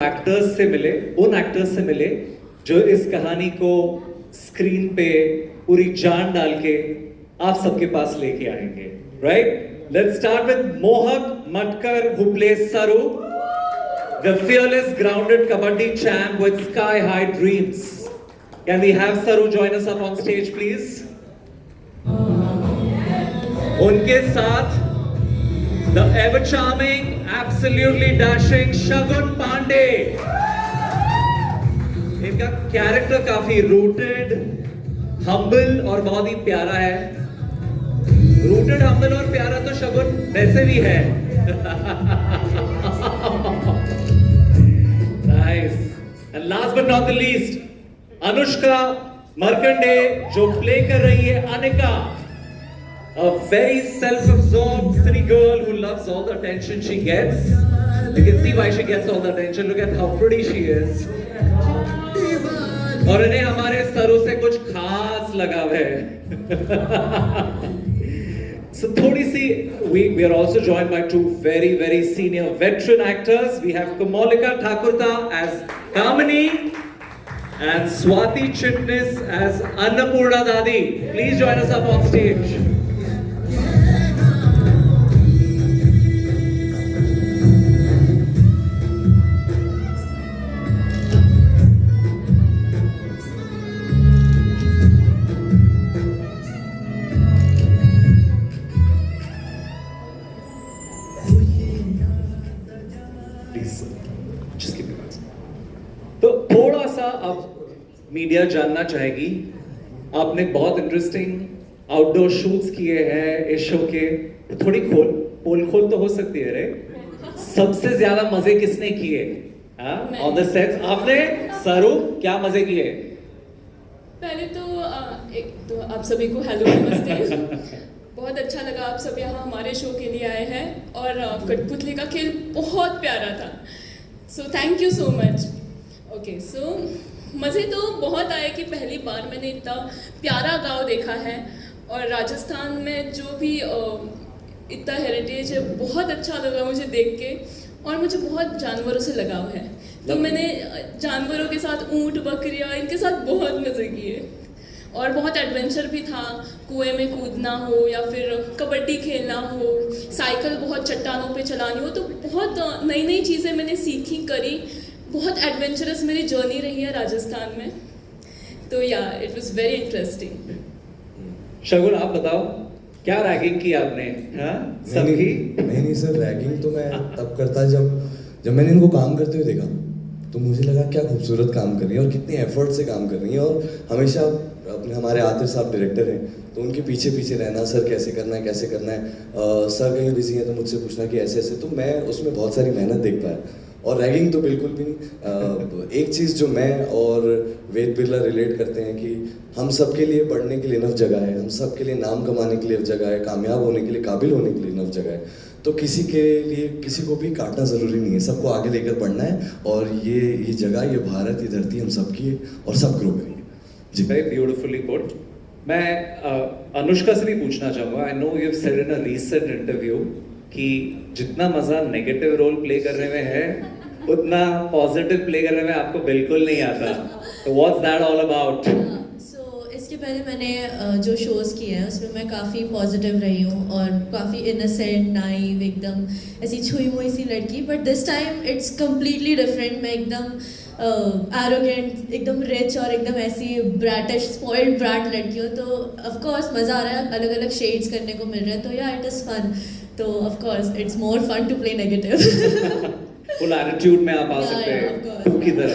Actors से मिले, उन एक्टर्स से मिले जो इस कहानी को स्क्रीन पे पूरी जान डाल के आप सबके पास लेके आएंगे, राइट? लेट्स स्टार्ट विद मोहक Matkar who plays Saru, the fearless grounded kabaddi champ with sky high dreams. Can we have Saru join us up on stage please? उनके साथ the ever charming, absolutely dashing Shagun Pandey. इनका character काफी rooted, humble और बहुत ही प्यारा है. Rooted, humble और प्यारा तो शगुन वैसे भी है. Nice. And last but not the least, Anushka Markande जो प्ले कर रही है Anika. A very self-absorbed city girl who loves all the attention she gets. You can see why she gets all the attention. Look at how pretty she is. और इन्हें हमारे सरों से कुछ खास लगाव है. So थोड़ी सी we are also joined by two very senior veteran actors. We have Kamalika Thakurta as Kamini and Swati Chitnis as Annapurna Dadi. Please join us up on stage. तो थोड़ा सा अब मीडिया जानना चाहेगी, आपने बहुत इंटरेस्टिंग आउटडोर शूट्स किए हैं इस शो के. थोड़ी पोल खोल तो हो सकती है रे. सबसे ज्यादा मजे किसने किए ऑन द सेट्स? आपने. सरू, क्या मजे किए? पहले तो एक तो आप सभी को हेलो नमस्ते. बहुत अच्छा लगा आप सब यहाँ हमारे शो के लिए आए हैं और कठपुतली का खेल बहुत प्यारा था. So thank you so much. Okay, so मज़े तो बहुत आए कि पहली बार मैंने इतना प्यारा गांव देखा है और राजस्थान में जो भी इतना हेरिटेज है, बहुत अच्छा लगा मुझे देख के. और मुझे बहुत जानवरों से लगाव है, तो मैंने जानवरों के साथ ऊँट, बकरियाँ, इनके साथ बहुत मज़े किए. और बहुत एडवेंचर भी था. कुएं में कूदना हो या फिर कबड्डी खेलना हो, साइकिल बहुत चट्टानों पे चलानी हो, तो बहुत नई नई चीज़ें मैंने सीखी, करी. बहुत एडवेंचरस मेरी जर्नी रही है राजस्थान में. तो या इट वाज वेरी इंटरेस्टिंग. शगुन, आप बताओ, क्या रैगिंग की आपने? हाँ, सबकी? नहीं सर, रैगिंग तो मैं तब करता जब मैंने इनको काम करते हुए देखा, तो मुझे लगा क्या खूबसूरत काम कर रही है और कितने एफर्ट से काम कर रही है. और हमेशा अपने हमारे आतिफ साहब डायरेक्टर हैं, तो उनके पीछे रहना, सर कैसे करना है. सर कहीं बिजी हैं तो मुझसे पूछना कि ऐसे, तो मैं उसमें बहुत सारी मेहनत देख पाया. और रैगिंग तो बिल्कुल भी नहीं. एक चीज़ जो मैं और वेद बिरला रिलेट करते हैं कि हम सब के लिए पढ़ने के लिए इनफ जगह है, हम सब के लिए नाम कमाने के लिए जगह है, कामयाब होने के लिए, काबिल होने के लिए इनफ जगह है. तो किसी के लिए किसी को भी काटना ज़रूरी नहीं है, सबको आगे लेकर बढ़ना है. और ये जगह, ये भारत, ये धरती हम सबकी है और सब ग्रो करेंगे. जी, वेरी ब्यूटीफुली पुट. मैं अनुष्का से भी पूछना चाहूँगा. I know you have said in a recent interview कि जितना मज़ा नेगेटिव रोल प्ले करने में है, उतना पॉजिटिव प्ले करने में आपको बिल्कुल नहीं आता. तो व्हाट्स दैट ऑल अबाउट? इसके पहले मैंने जो शोज़ किए हैं उसमें मैं काफ़ी पॉजिटिव रही हूँ और काफ़ी इनोसेंट, नाइव, एकदम ऐसी छुई मुई सी लड़की. But this time it's completely different. मैं एकदम एरोगेंट, एकदम रिच और एकदम ऐसी ब्रैटिश, स्पॉइल्ड ब्रैट लड़की हूँ. तो ऑफकोर्स मज़ा आ रहा है, अलग अलग शेड्स करने को मिल रहा है. तो या इट इज़ फन. तो of course it's more fun to play negative. Full attitude में आप आ सकते हैं की तरह.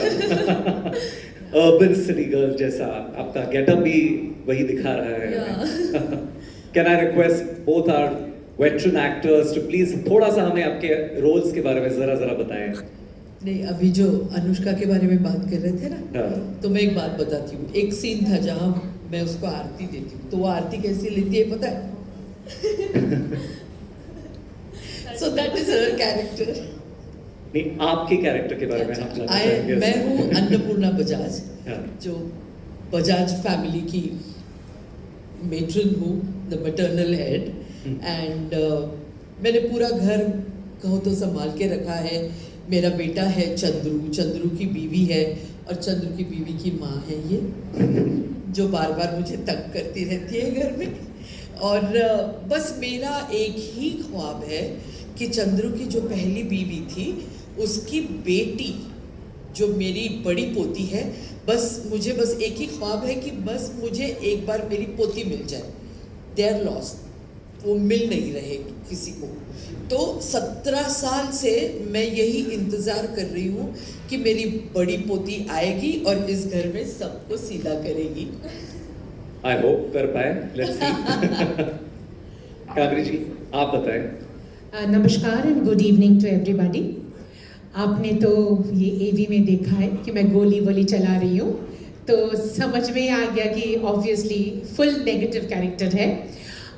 अर्बन सिटी गर्ल जैसा आपका गेटअप भी वही दिखा रहा है. Can I request both our veteran actors to please थोड़ा सा हमें आपके रोल्स के बारे में जरा बताएं. नहीं, अभी जो अनुष्का के बारे में बात कर रहे थे ना, तो मैं एक बात बताती हूँ. एक सीन था जहाँ मैं उसको आरती देती हूँ, तो वो आरती कैसी लेती है पता है? So that is her character. नहीं, आपके कैरेक्टर के बारे में हम जानना चाहेंगे. मैं हूँ अन्नपूर्णा बजाज, जो बजाज फैमिली की मेट्रन हूँ, द मैटरनल हेड. एंड मैंने पूरा घर कहो तो संभाल के रखा है. मेरा बेटा है चंद्रू, चंद्रू की बीवी है और चंद्रू की बीवी की माँ है ये, जो बार बार मुझे तंग करती रहती है घर में। और बस मेरा एक ही ख्वाब है कि चंद्रू की जो पहली बीवी थी उसकी बेटी जो मेरी बड़ी पोती है, बस मुझे बस एक ही ख्वाब है कि बस मुझे एक बार मेरी पोती मिल जाए। दे आर लॉस्ट, वो मिल नहीं रहे किसी को। तो 17 साल से मैं यही इंतज़ार कर रही हूँ कि मेरी बड़ी पोती आएगी और इस घर में सबको सीधा करेगी। आई होप कर पाए, लेट्स सी। कादरी जी, आप बताएं। नमस्कार and good evening to everybody. आपने तो ये एवी में देखा है कि मैं गोली वोली चला रही हूँ, तो समझ में आ गया कि ऑब्वियसली फुल नेगेटिव कैरेक्टर है।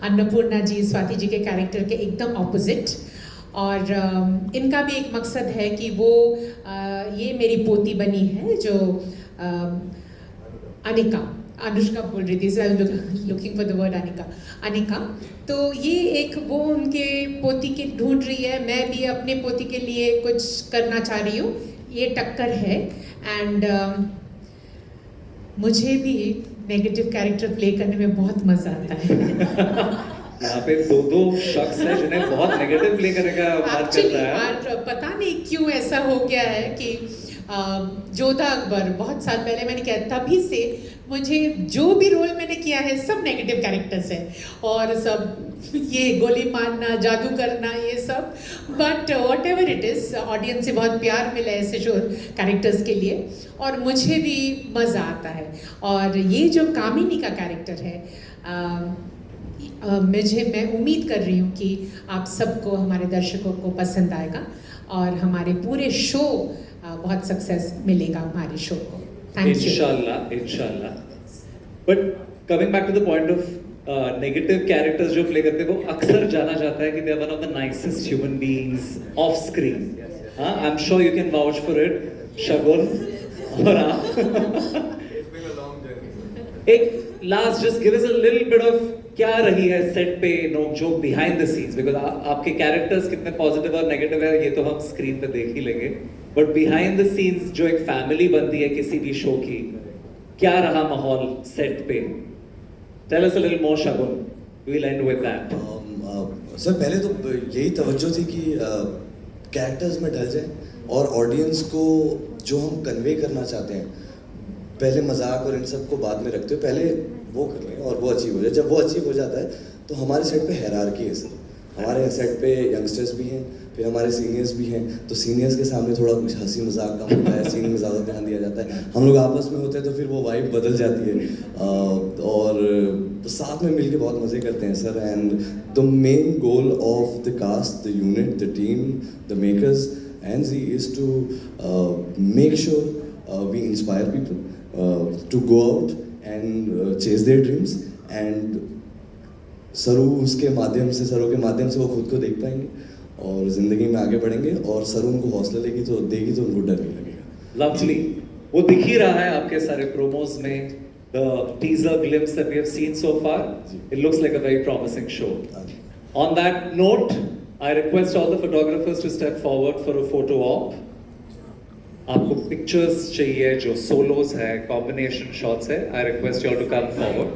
अन्नपूर्णा जी स्वाति जी के कैरेक्टर के एकदम ऑपोजिट। और इनका भी एक मकसद है कि वो ये मेरी पोती बनी है जो अनिका, अनुष्का बोल रही थी, looking for the word Anika. तो ये एक वो उनके पोती के ढूंढ रही है, मैं भी अपने पोती के लिए कुछ करना चाह रही हूँ, ये टक्कर है। एंड मुझे भी नेगेटिव कैरेक्टर प्ले करने में बहुत मजा आता है। यहाँ पे दो शख्स हैं जिन्हें बहुत नेगेटिव प्ले करने का मन करता है। और पता नहीं क्यों ऐसा हो गया है कि जोधा अकबर बहुत साल पहले मैंने किया, तभी से मुझे जो भी रोल मैंने किया है सब नेगेटिव कैरेक्टर्स है, और सब ये गोली मारना, जादू करना, ये सब। But what ever it is, audience से बहुत प्यार मिला है ऐसे शो कैरेक्टर्स के लिए, और मुझे भी मज़ा आता है। और ये जो कामिनी का कैरेक्टर है, मैं उम्मीद कर रही हूँ कि आप सबको, हमारे दर्शकों को पसंद आएगा और हमारे पूरे शो बहुत सक्सेस मिलेगा हमारे शो को। Thank you. इंशाल्लाह। But coming back to the point of negative characters जो प्ले करते हैं, वो अक्सर जाना जाता है कि they are one of the nicest human beings off screen. I am sure you can vouch for it, Shagun और आप। एक last just give us a little bit of क्या रही है सेट पे नोक-झोंक बिहाइंड द सीन्स, बिकॉज आपके characters कितने पॉजिटिव और नेगेटिव है ये तो हम स्क्रीन पे देख ही लेंगे, बट बिहाइंड द सीन्स जो एक फैमिली बनती है किसी भी शो की, क्या रहा माहौल सेट पे? Tell us a little more Shagun, we will end with that. Sir पहले तो यही तवज्जो थी कि कैरेक्टर्स में ढल जाए और ऑडियंस को जो हम कन्वे करना चाहते हैं, पहले मजाक और इन सब को बाद में रखते हो, पहले वो कर लें और वो अचीव हो जाए। जब वो अचीव हो जाता है तो हमारे सेट पे हायरार्की है सर, हमारे सेट पे यंगस्टर्स भी हैं, फिर हमारे सीनियर्स भी हैं, तो सीनियर्स के सामने थोड़ा कुछ हंसी मजाक कम होता है, सीन में ज़्यादा ध्यान दिया जाता है। हम लोग आपस में होते हैं तो फिर वो वाइब बदल जाती है और तो साथ में मिलके बहुत मज़े करते हैं sir. And the main goal of the cast, the unit, the team, the makers and Zee is to make sure we inspire people to go out and chase their dreams, and सरू के माध्यम से वो खुद को देख पाएंगे और ज़िंदगी में आगे बढ़ेंगे, और सरू उनको हौसला देगी तो उनको डर नहीं लगेगा। लवली, वो दिख ही रहा है आपके सारे प्रोमोज में, the teaser glimpse that we have seen so far, it looks like a very promising show. On that note, I request all the photographers to step forward for a photo op. आपको pictures चाहिए जो solos है, combination shots है, I request you all to come forward.